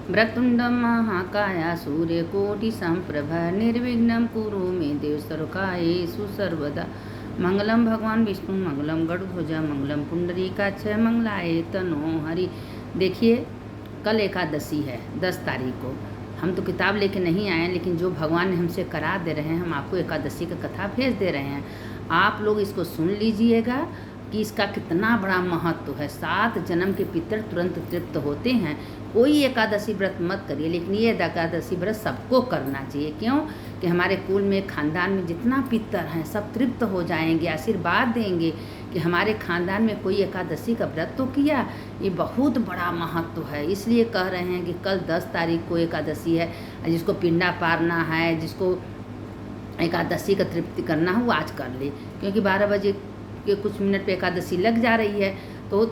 वक्रतुंडं महाकाय सूर्यकोटिसम्प्रभ निर्विघ्नं कुरु मे देव सर्वकार्येषु सर्वदा। मंगलम भगवान विष्णु मंगलम गरुड़ध्वज मंगलम पुंडरीकाक्ष मंगलाय तनो हरि। देखिए कल एकादशी है 10 तारीख को। हम तो किताब लेके नहीं आए, लेकिन जो भगवान ने हमसे करा दे रहे हैं, हम आपको एकादशी का कथा भेज दे रहे हैं। आप लोग इसको सुन लीजिएगा कि इसका कितना बड़ा महत्व है। 7 जन्म के पितर तुरंत तृप्त होते हैं। कोई एकादशी व्रत मत करिए, लेकिन ये एकादशी व्रत सबको करना चाहिए। क्यों कि हमारे कुल में, खानदान में जितना पितर हैं सब तृप्त हो जाएंगे, आशीर्वाद देंगे कि हमारे खानदान में कोई एकादशी का व्रत तो किया। ये बहुत बड़ा महत्व है। इसलिए कह रहे हैं कि कल 10 तारीख को एकादशी है। जिसको पिंडा पारना है, जिसको एकादशी का तृप्ति करना हो, वो आज कर ले, क्योंकि 12 बजे के कुछ मिनट पे एकादशी लग जा रही है। तो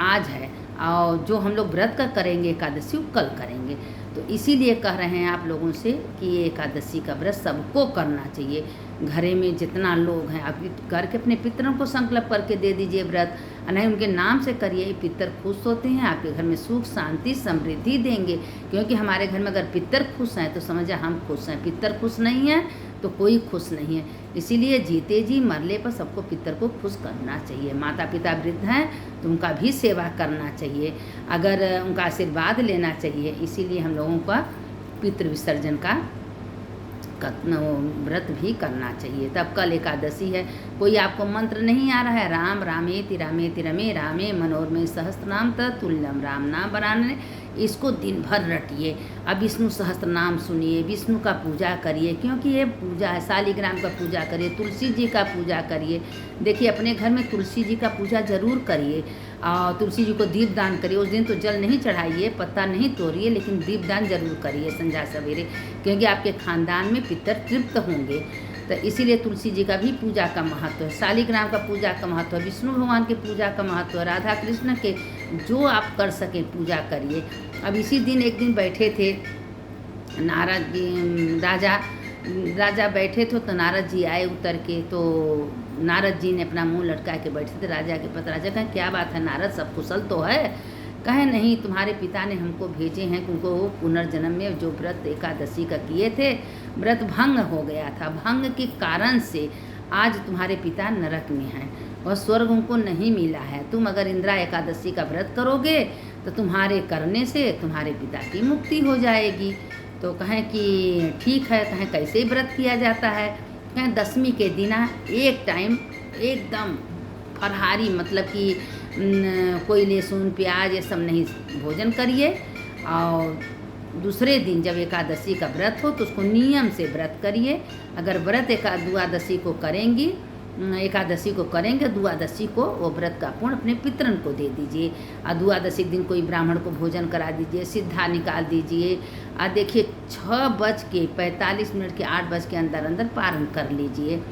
आज है, और जो हम लोग व्रत का करेंगे एकादशी वो कल करेंगे। तो इसीलिए कह रहे हैं आप लोगों से कि ये एकादशी का व्रत सबको करना चाहिए। घरे में जितना लोग हैं, आप करके अपने पितरों को संकल्प करके दे दीजिए व्रत, नहीं उनके नाम से करिए। पितर खुश होते हैं, आपके घर में सुख शांति समृद्धि देंगे। क्योंकि हमारे घर में अगर पितर खुश हैं तो समझे हम खुश हैं, पितर खुश नहीं हैं तो कोई खुश नहीं है। इसीलिए जीते जी मरले पर सबको पितर को खुश करना चाहिए। माता पिता वृद्ध हैं तो उनका भी सेवा करना चाहिए, अगर उनका आशीर्वाद लेना चाहिए। इसीलिए हम लोगों का पितृ विसर्जन का व्रत भी करना चाहिए। तब कल एकादशी है। कोई आपको मंत्र नहीं आ रहा है, राम रामेति रामेति रमे रामे मनोरमे सहस्त्रनाम तत्तुल्यम राम नाम बनाने, इसको दिन भर रटिए। अब विष्णु सहस्त्र नाम सुनिए, विष्णु का पूजा करिए, क्योंकि ये पूजा है। शालिग्राम का पूजा करिए, तुलसी जी का पूजा करिए। देखिए अपने घर में तुलसी जी का पूजा जरूर करिए, और तुलसी जी को दीप दान करिए। उस दिन तो जल नहीं चढ़ाइए, पत्ता नहीं तोड़िए, लेकिन दीप दान जरूर करिए संध्या सवेरे, क्योंकि आपके खानदान में पितर तृप्त होंगे। तो इसीलिए तुलसी जी का भी पूजा का महत्व है, शालिग्राम का पूजा का महत्व है, विष्णु भगवान के पूजा का महत्व है, राधा कृष्ण के जो आप कर सकें पूजा करिए। अब इसी दिन एक दिन बैठे थे नारद जी, राजा बैठे थे, तो नारद जी आए उतर के। तो नारद जी ने अपना मुंह लटका के बैठे थे राजा के पास। राजा कहें क्या बात है नारद, सब कुशल तो है? कहे नहीं, तुम्हारे पिता ने हमको भेजे हैं, क्योंकि वो पुनर्जन्म में जो व्रत एकादशी का किए थे, व्रत भंग हो गया था। भंग के कारण से आज तुम्हारे पिता नरक में हैं और स्वर्ग उनको नहीं मिला है। तुम अगर इंदिरा एकादशी का व्रत करोगे तो तुम्हारे करने से तुम्हारे पिता की मुक्ति हो जाएगी। तो कहें कि ठीक है। कहें कैसे व्रत किया जाता है? कहें 10वीं के दिन एक टाइम एकदम फरहारी, मतलब कि कोई लहसुन प्याज ये सब नहीं भोजन करिए। और दूसरे दिन जब एकादशी का व्रत हो तो उसको नियम से व्रत करिए। अगर व्रत द्वादशी को करेंगी, एकादशी को करेंगे, द्वादशी को वो व्रत का पूर्ण अपने पितरन को दे दीजिए। और द्वादशी दिन कोई ब्राह्मण को भोजन करा दीजिए, सिद्धा निकाल दीजिए। और देखिए 6:45 के 8 बज के अंदर अंदर पारण कर लीजिए।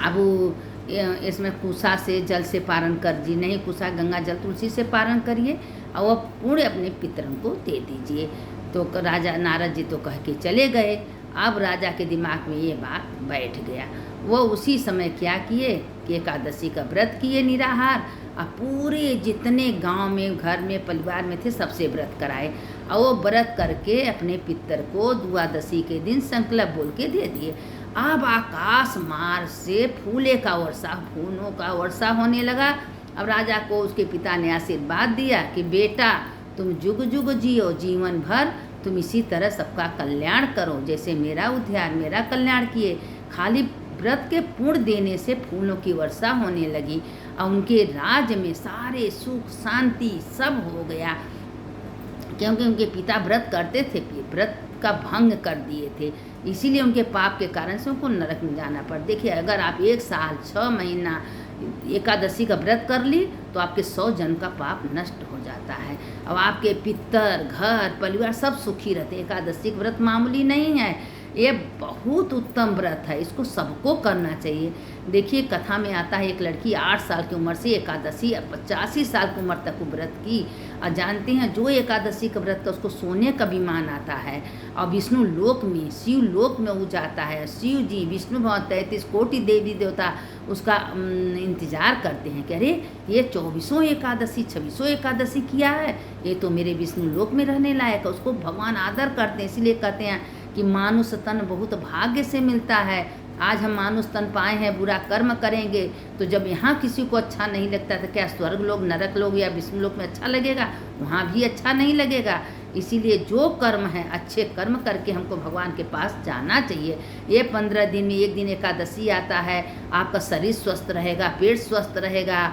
अब इसमें कुशा से जल से पारण कर जी, नहीं कुशा गंगा जल तुलसी से पारण करिए और वह पूरे अपने पितरन को दे दीजिए। तो राजा नारद जी तो कह के चले गए। अब राजा के दिमाग में ये बात बैठ गया। वो उसी समय क्या किए कि एकादशी का व्रत किए निराहार, और पूरे जितने गांव में, घर में, परिवार में थे सबसे व्रत कराए। और वो व्रत करके अपने पितर को द्वादशी के दिन संकल्प बोल के दे दिए। अब आकाश मार्ग से फूलों का वर्षा होने लगा। अब राजा को उसके पिता ने आशीर्वाद दिया कि बेटा तुम जुग जुग जियो, जीवन भर तुम इसी तरह सबका कल्याण करो, जैसे मेरा उद्धार मेरा कल्याण किए। खाली व्रत के पूर्ण देने से फूलों की वर्षा होने लगी और उनके राज्य में सारे सुख शांति सब हो गया, क्योंकि उनके पिता व्रत करते थे, व्रत का भंग कर दिए थे। इसीलिए उनके पाप के कारण से उनको नरक में जाना पड़ा। देखिए अगर आप 1 साल 6 महीना एकादशी का व्रत कर ली तो आपके 100 जन्म का पाप नष्ट हो जाता है। अब आपके पितर, घर, परिवार सब सुखी रहते। एकादशी का व्रत मामूली नहीं है। ये बहुत उत्तम व्रत है, इसको सबको करना चाहिए। देखिए कथा में आता है एक लड़की 8 साल की उम्र से एकादशी 85 साल की उम्र तक वो व्रत की। और जानते हैं जो एकादशी का व्रत का उसको सोने का विमान आता है और विष्णु लोक में शिव लोक में वो जाता है। शिव जी विष्णु भगवान 33 कोटि देवी देवता उसका इंतजार करते हैं कि अरे ये 24वां एकादशी 26वां एकादशी किया है, ये तो मेरे विष्णु लोक में रहने लायक है। उसको भगवान आदर करते हैं, इसीलिए कहते हैं कि मानुष तन बहुत भाग्य से मिलता है। आज हम मानुष तन पाए हैं, बुरा कर्म करेंगे तो जब यहाँ किसी को अच्छा नहीं लगता तो क्या स्वर्ग लोग, नरक लोग या विष्णु लोक में अच्छा लगेगा? वहाँ भी अच्छा नहीं लगेगा। इसीलिए जो कर्म है अच्छे कर्म करके हमको भगवान के पास जाना चाहिए। ये 15 दिन में एक दिन एकादशी आता है, आपका शरीर स्वस्थ रहेगा, पेट स्वस्थ रहेगा,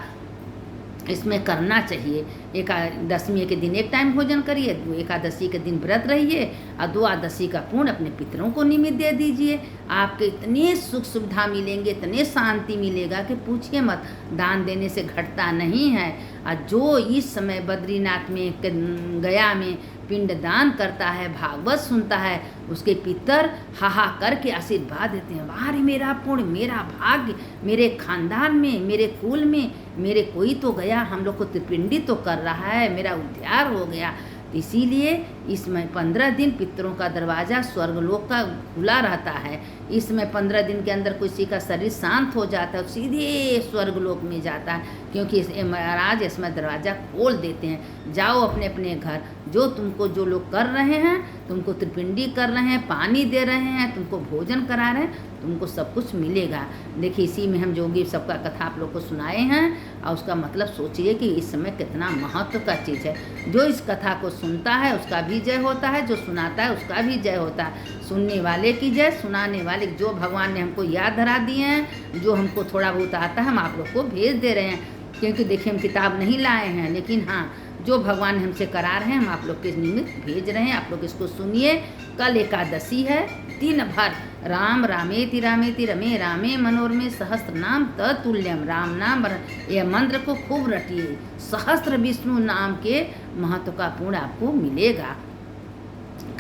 इसमें करना चाहिए। एकादशी के दिन एक टाइम भोजन करिए, एकादशी के दिन व्रत रहिए और द्वादशी का पूर्ण अपने पितरों को निमित्त दे दीजिए। आपके इतने सुख सुविधा मिलेंगे, इतने शांति मिलेगा कि पूछिए मत। दान देने से घटता नहीं है। और जो इस समय बद्रीनाथ में गया में पिंडदान करता है, भागवत सुनता है, उसके पितर हाहा करके आशीर्वाद देते हैं, वाह रे मेरा पुण्य, मेरा भाग्य, मेरे खानदान में, मेरे कुल में मेरे कोई तो गया, हम लोग को त्रिपिंडी तो कर रहा है, मेरा उद्धार हो गया। इसीलिए इसमें 15 दिन पितरों का दरवाज़ा स्वर्गलोक का खुला रहता है। इसमें 15 दिन के अंदर किसी का शरीर शांत हो जाता है, सीधे स्वर्गलोक में जाता है, क्योंकि महाराज इसमें दरवाज़ा खोल देते हैं। जाओ अपने अपने घर, जो तुमको जो लोग कर रहे हैं, तुमको त्रिपिंडी कर रहे हैं, पानी दे रहे हैं, तुमको भोजन करा रहे हैं, तुमको सब कुछ मिलेगा। देखिए इसी में हम जोगी सबका कथा आप लोग को सुनाए हैं और उसका मतलब सोचिए कि इस समय कितना महत्व का चीज़ है। जो इस कथा को सुनता है उसका भी जय होता है, जो सुनाता है उसका भी जय होता है। सुनने वाले की जय, सुनाने वाले, जो भगवान ने हमको याद धरा दिए हैं, जो हमको थोड़ा बहुत आता है हम आप लोग को भेज दे रहे हैं। क्योंकि देखिए हम किताब नहीं लाए हैं, लेकिन हाँ जो भगवान हमसे करा रहे हैं हम आप लोग के निमित्त भेज रहे हैं। आप लोग इसको सुनिए। कल एकादशी है, दिन भर राम रामेति रामेति रमे रामे मनोरमे सहस्त्र नाम ततुल्यम, राम नाम यह मंत्र को खूब रटिए। सहस्त्र विष्णु नाम के महत्व का पूर्ण आपको मिलेगा।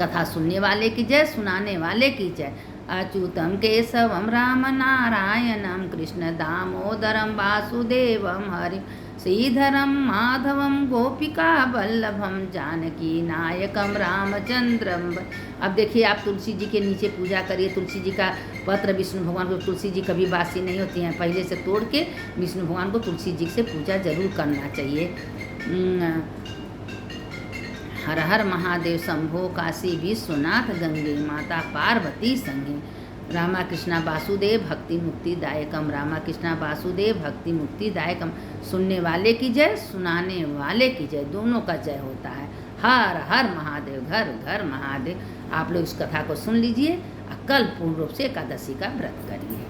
कथा सुनने वाले की जय, सुनाने वाले की जय। अच्युतम केशवम राम नारायणम कृष्ण दामोदरम वासुदेवम हरि श्रीधरम माधवम गोपिका वल्लभम जानकी नायकम रामचंद्रम। अब देखिए आप तुलसी जी के नीचे पूजा करिए। तुलसी जी का पत्र विष्णु भगवान को, तुलसी जी कभी बासी नहीं होती हैं, पहले से तोड़ के विष्णु भगवान को तुलसी जी से पूजा जरूर करना चाहिए। हर हर महादेव शंभो काशी विश्वनाथ गंगे माता पार्वती संगे। रामा कृष्णा वासुदेव भक्ति मुक्ति दायकम, रामा कृष्णा वासुदेव भक्ति मुक्ति दायकम। सुनने वाले की जय, सुनाने वाले की जय, दोनों का जय होता है। हर हर महादेव, घर घर महादेव। आप लोग इस कथा को सुन लीजिए और कल पूर्ण रूप से एकादशी का व्रत करिए।